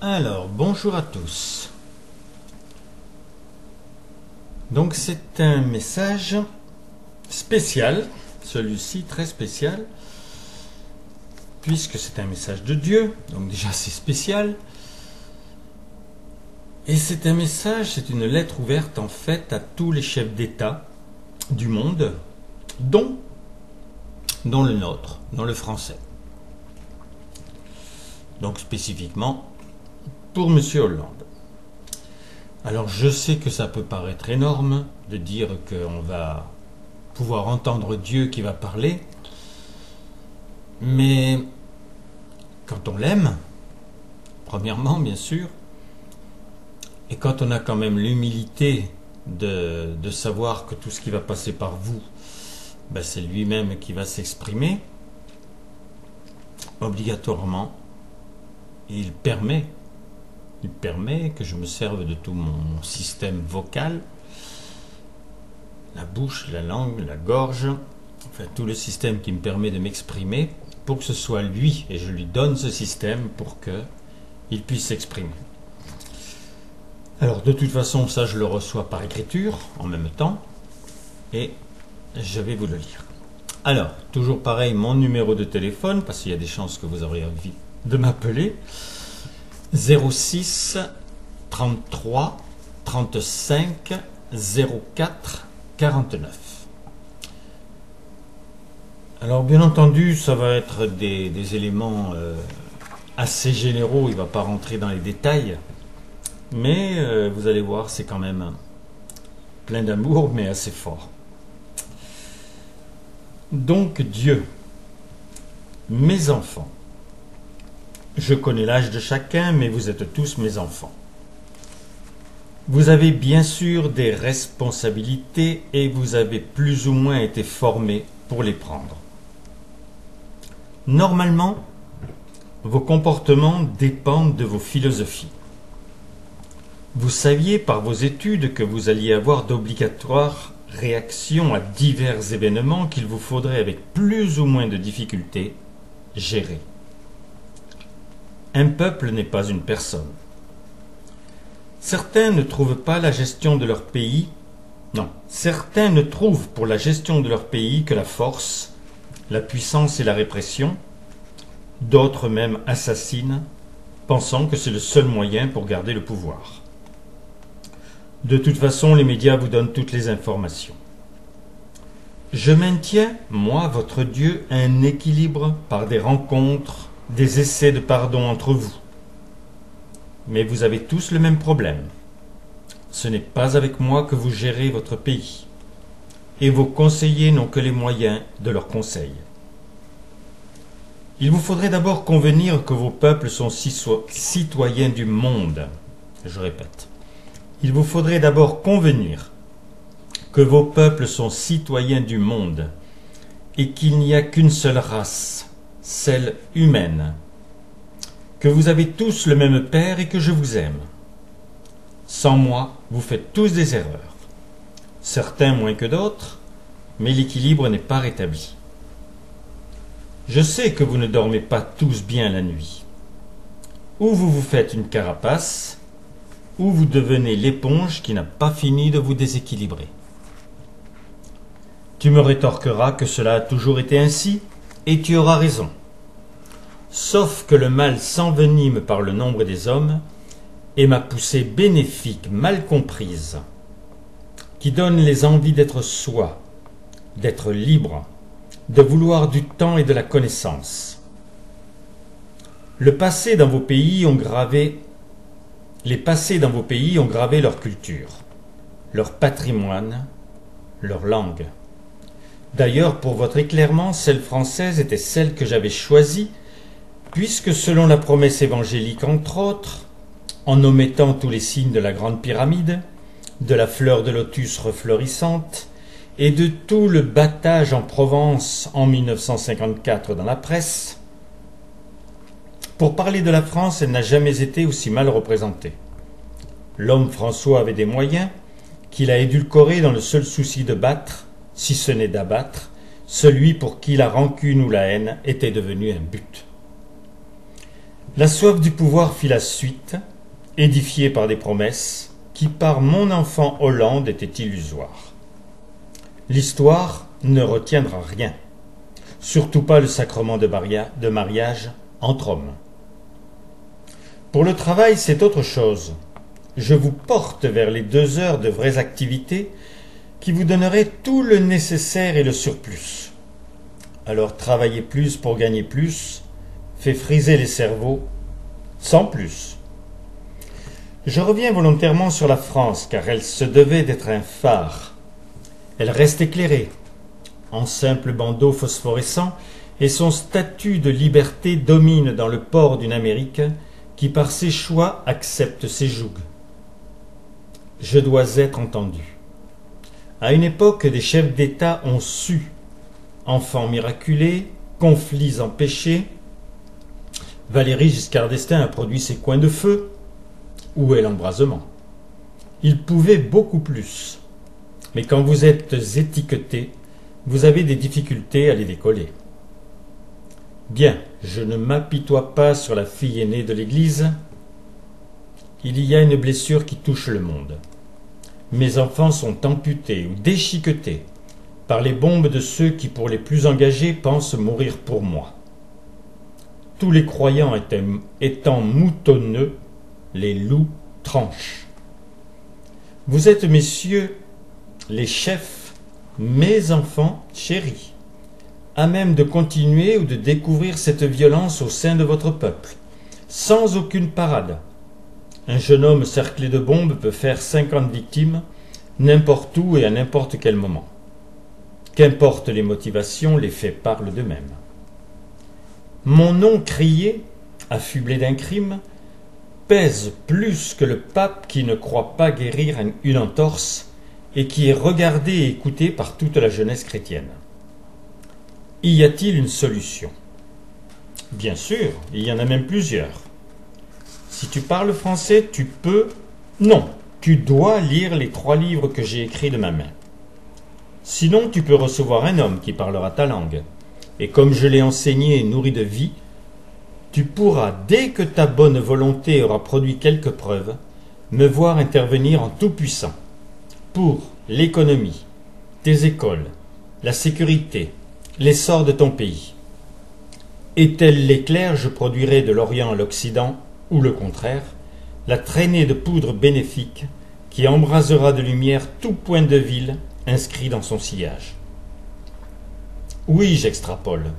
Alors, bonjour à tous. Donc c'est un message spécial, celui-ci très spécial, puisque c'est un message de Dieu, donc déjà c'est spécial. Et c'est un message, c'est une lettre ouverte en fait à tous les chefs d'État du monde, dont le nôtre, dont le français. Donc spécifiquement pour M. Hollande. Alors je sais que ça peut paraître énorme de dire qu'on va pouvoir entendre Dieu qui va parler, mais quand on l'aime, premièrement bien sûr, et quand on a quand même l'humilité de savoir que tout ce qui va passer par vous, ben c'est lui-même qui va s'exprimer, obligatoirement, il permet que je me serve de tout mon système vocal, la bouche, la langue, la gorge, enfin tout le système qui me permet de m'exprimer, pour que ce soit lui, et je lui donne ce système pour qu'il puisse s'exprimer. Alors de toute façon, ça je le reçois par écriture, en même temps, et je vais vous le lire. Alors, toujours pareil, mon numéro de téléphone, parce qu'il y a des chances que vous aurez envie de m'appeler, 06 33 35 04 49. Alors bien entendu, ça va être des éléments assez généraux, il ne va pas rentrer dans les détails, mais vous allez voir, c'est quand même plein d'amour, mais assez fort. Donc Dieu, mes enfants, je connais l'âge de chacun, mais vous êtes tous mes enfants. Vous avez bien sûr des responsabilités et vous avez plus ou moins été formés pour les prendre. Normalement, vos comportements dépendent de vos philosophies. Vous saviez par vos études que vous alliez avoir d'obligatoires réactions à divers événements qu'il vous faudrait, avec plus ou moins de difficultés, gérer. Un peuple n'est pas une personne. Certains ne trouvent pas la gestion de leur pays, certains ne trouvent pour la gestion de leur pays que la force, la puissance et la répression. D'autres même assassinent, pensant que c'est le seul moyen pour garder le pouvoir. De toute façon, les médias vous donnent toutes les informations. Je maintiens, moi, votre Dieu, un équilibre par des rencontres, des essais de pardon entre vous. Mais vous avez tous le même problème. Ce n'est pas avec moi que vous gérez votre pays. Et vos conseillers n'ont que les moyens de leurs conseils. Il vous faudrait d'abord convenir que vos peuples sont citoyens du monde. Je répète. Il vous faudrait d'abord convenir que vos peuples sont citoyens du monde et qu'il n'y a qu'une seule race, celle humaine, que vous avez tous le même Père et que je vous aime. Sans moi, vous faites tous des erreurs, certains moins que d'autres, mais l'équilibre n'est pas rétabli. Je sais que vous ne dormez pas tous bien la nuit. Ou vous vous faites une carapace, ou vous devenez l'éponge qui n'a pas fini de vous déséquilibrer. Tu me rétorqueras que cela a toujours été ainsi, et tu auras raison. Sauf que le mal s'envenime par le nombre des hommes, et ma poussée bénéfique mal comprise, qui donne les envies d'être soi, d'être libre, de vouloir du temps et de la connaissance. Les passés dans vos pays ont gravé leur culture, leur patrimoine, leur langue. D'ailleurs, pour votre éclairement, celle française était celle que j'avais choisie, puisque selon la promesse évangélique entre autres, en omettant tous les signes de la grande pyramide, de la fleur de lotus refleurissante, et de tout le battage en Provence en 1954 dans la presse, pour parler de la France, elle n'a jamais été aussi mal représentée. L'homme François avait des moyens, qu'il a édulcorés dans le seul souci de battre, si ce n'est d'abattre, celui pour qui la rancune ou la haine était devenue un but. La soif du pouvoir fit la suite, édifiée par des promesses, qui par mon enfant Hollande étaient illusoires. L'histoire ne retiendra rien, surtout pas le sacrement de mariage entre hommes. Pour le travail, c'est autre chose. Je vous porte vers les 2 heures de vraies activités qui vous donneraient tout le nécessaire et le surplus. Alors travailler plus pour gagner plus fait friser les cerveaux, sans plus. Je reviens volontairement sur la France, car elle se devait d'être un phare. Elle reste éclairée, en simple bandeau phosphorescent, et son statut de liberté domine dans le port d'une Amérique qui par ses choix accepte ses jougs. Je dois être entendu. À une époque, des chefs d'État ont su, enfants miraculés, conflits empêchés. Valéry Giscard d'Estaing a produit ses coins de feu. Où est l'embrasement? Il pouvait beaucoup plus. Mais quand vous êtes étiqueté, vous avez des difficultés à les décoller. Bien, je ne m'apitoie pas sur la fille aînée de l'Église. Il y a une blessure qui touche le monde. Mes enfants sont amputés ou déchiquetés par les bombes de ceux qui, pour les plus engagés, pensent mourir pour moi. Tous les croyants étant moutonneux, les loups tranchent. Vous êtes, messieurs, les chefs, mes enfants chéris, à même de continuer ou de découvrir cette violence au sein de votre peuple, sans aucune parade. Un jeune homme cerclé de bombes peut faire 50 victimes, n'importe où et à n'importe quel moment. Qu'importe les motivations, les faits parlent d'eux-mêmes. Mon nom crié, affublé d'un crime, pèse plus que le pape qui ne croit pas guérir une entorse et qui est regardé et écouté par toute la jeunesse chrétienne. Y a-t-il une solution? Bien sûr, il y en a même plusieurs. Si tu parles français, tu peux... Non, tu dois lire les 3 livres que j'ai écrits de ma main. Sinon, tu peux recevoir un homme qui parlera ta langue. Et comme je l'ai enseigné et nourri de vie, tu pourras, dès que ta bonne volonté aura produit quelques preuves, me voir intervenir en tout-puissant pour l'économie, tes écoles, la sécurité, l'essor de ton pays. Et tel l'éclair, je produirai de l'Orient à l'Occident, ou le contraire, la traînée de poudre bénéfique qui embrasera de lumière tout point de ville inscrit dans son sillage. Oui, j'extrapole,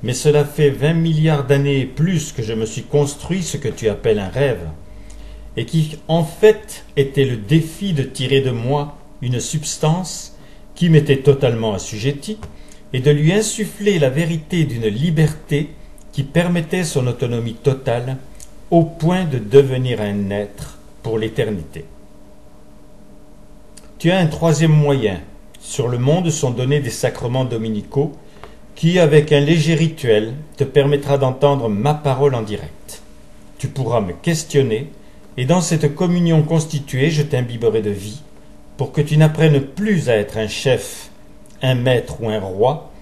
mais cela fait 20 milliards d'années et plus que je me suis construit ce que tu appelles un rêve, et qui en fait était le défi de tirer de moi une substance qui m'était totalement assujettie, et de lui insuffler la vérité d'une liberté qui permettait son autonomie totale au point de devenir un être pour l'éternité. Tu as un 3e moyen. Sur le monde sont donnés des sacrements dominicaux qui, avec un léger rituel, te permettra d'entendre ma parole en direct. Tu pourras me questionner, et dans cette communion constituée, je t'imbiberai de vie, pour que tu n'apprennes plus à être un chef, un maître ou un roi,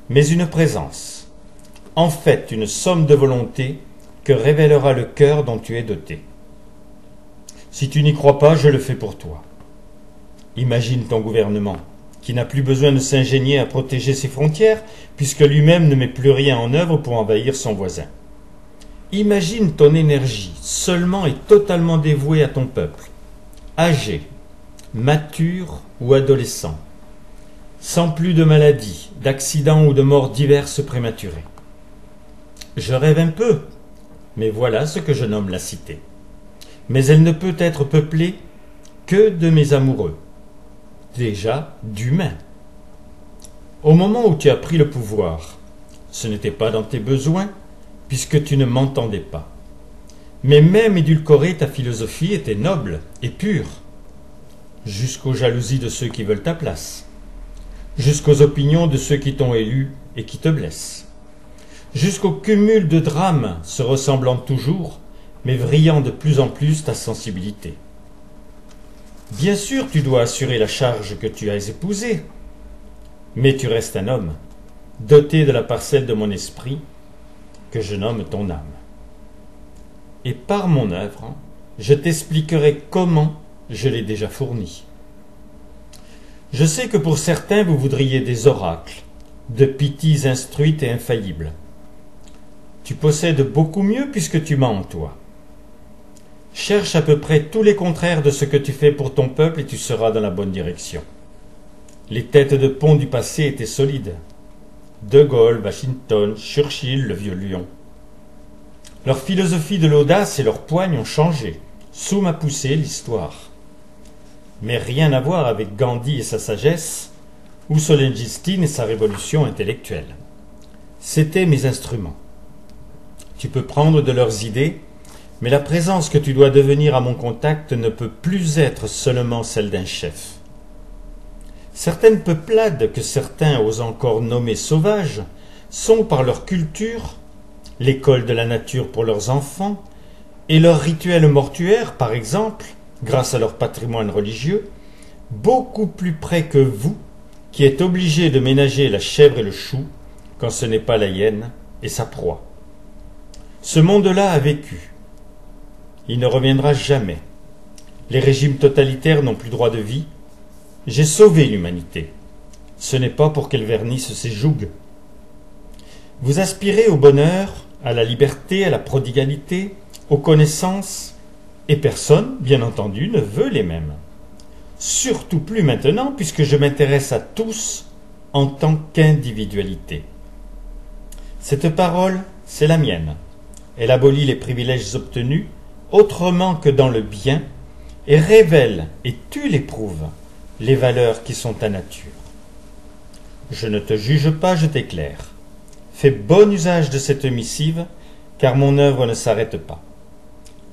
mais une présence, en fait une somme de volonté que révélera le cœur dont tu es doté. Si tu n'y crois pas, je le fais pour toi. Imagine ton gouvernement, qui n'a plus besoin de s'ingénier à protéger ses frontières, puisque lui-même ne met plus rien en œuvre pour envahir son voisin. Imagine ton énergie seulement et totalement dévouée à ton peuple, âgé, mature ou adolescent, sans plus de maladies, d'accidents ou de morts diverses prématurées. Je rêve un peu, mais voilà ce que je nomme la cité. Mais elle ne peut être peuplée que de mes amoureux, déjà d'humains. Au moment où tu as pris le pouvoir, ce n'était pas dans tes besoins, puisque tu ne m'entendais pas. Mais même édulcorée, ta philosophie était noble et pure, jusqu'aux jalousies de ceux qui veulent ta place, jusqu'aux opinions de ceux qui t'ont élu et qui te blessent, jusqu'au cumul de drames se ressemblant toujours, mais vrillant de plus en plus ta sensibilité. Bien sûr, tu dois assurer la charge que tu as épousée, mais tu restes un homme, doté de la parcelle de mon esprit, que je nomme ton âme. et par mon œuvre, je t'expliquerai comment je l'ai déjà fourni. Je sais que pour certains vous voudriez des oracles, de pythies instruites et infaillibles. Tu possèdes beaucoup mieux puisque tu m'as en toi. Cherche à peu près tous les contraires de ce que tu fais pour ton peuple et tu seras dans la bonne direction. Les têtes de pont du passé étaient solides. De Gaulle, Washington, Churchill, le vieux lion. Leur philosophie de l'audace et leur poigne ont changé, sous ma poussée l'histoire. Mais rien à voir avec Gandhi et sa sagesse, ou Solzhenitsyn et sa révolution intellectuelle. C'étaient mes instruments. Tu peux prendre de leurs idées, mais la présence que tu dois devenir à mon contact ne peut plus être seulement celle d'un chef. Certaines peuplades que certains osent encore nommer sauvages sont par leur culture, l'école de la nature pour leurs enfants, et leurs rituels mortuaires, par exemple, grâce à leur patrimoine religieux, beaucoup plus près que vous, qui êtes obligés de ménager la chèvre et le chou, quand ce n'est pas la hyène et sa proie. Ce monde-là a vécu. Il ne reviendra jamais. Les régimes totalitaires n'ont plus droit de vie. J'ai sauvé l'humanité. Ce n'est pas pour qu'elle vernisse ses jougs. Vous aspirez au bonheur, à la liberté, à la prodigalité, aux connaissances, et personne, bien entendu, ne veut les mêmes. Surtout plus maintenant, puisque je m'intéresse à tous en tant qu'individualité. Cette parole, c'est la mienne. Elle abolit les privilèges obtenus autrement que dans le bien et révèle, et tu l'éprouves, les valeurs qui sont ta nature. Je ne te juge pas, je t'éclaire. Fais bon usage de cette missive, car mon œuvre ne s'arrête pas.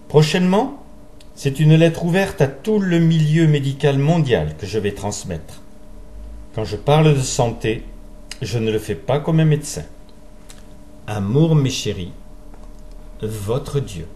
Prochainement, c'est une lettre ouverte à tout le milieu médical mondial que je vais transmettre. Quand je parle de santé, je ne le fais pas comme un médecin. Amour, mes chéris, votre Dieu.